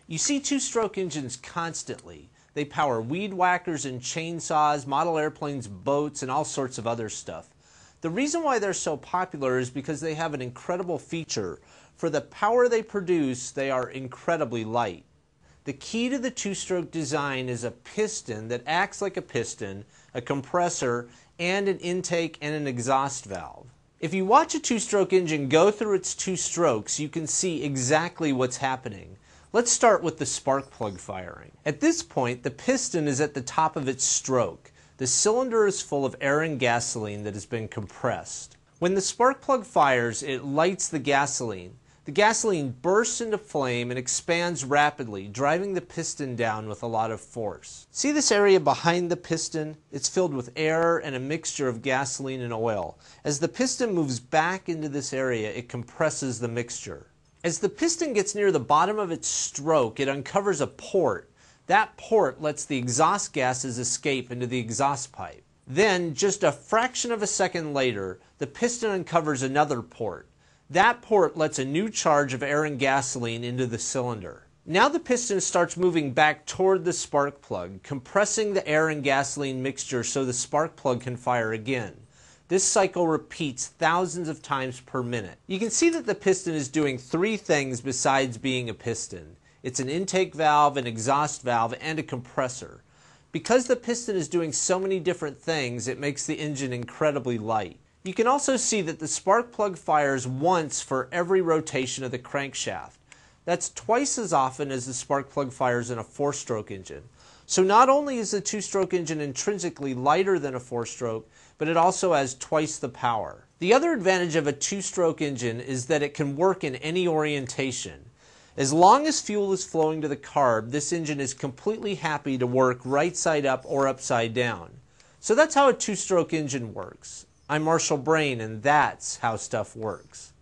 You see two-stroke engines constantly. They power weed whackers and chainsaws, model airplanes, boats, and all sorts of other stuff. The reason why they're so popular is because they have an incredible feature. For the power they produce, they are incredibly light. The key to the two-stroke design is a piston that acts like a piston, a compressor, and an intake and an exhaust valve. If you watch a two-stroke engine go through its two strokes, you can see exactly what's happening. Let's start with the spark plug firing. At this point, the piston is at the top of its stroke. The cylinder is full of air and gasoline that has been compressed. When the spark plug fires, it lights the gasoline. The gasoline bursts into flame and expands rapidly, driving the piston down with a lot of force. See this area behind the piston? It's filled with air and a mixture of gasoline and oil. As the piston moves back into this area, it compresses the mixture. As the piston gets near the bottom of its stroke, it uncovers a port. That port lets the exhaust gases escape into the exhaust pipe. Then, just a fraction of a second later, the piston uncovers another port. That port lets a new charge of air and gasoline into the cylinder. Now the piston starts moving back toward the spark plug, compressing the air and gasoline mixture so the spark plug can fire again. This cycle repeats thousands of times per minute. You can see that the piston is doing three things besides being a piston. It's an intake valve, an exhaust valve, and a compressor. Because the piston is doing so many different things, it makes the engine incredibly light. You can also see that the spark plug fires once for every rotation of the crankshaft. That's twice as often as the spark plug fires in a four-stroke engine. So not only is the two-stroke engine intrinsically lighter than a four-stroke, but it also has twice the power. The other advantage of a two-stroke engine is that it can work in any orientation. As long as fuel is flowing to the carb, this engine is completely happy to work right side up or upside down. So that's how a two-stroke engine works. I'm Marshall Brain, and that's how stuff works.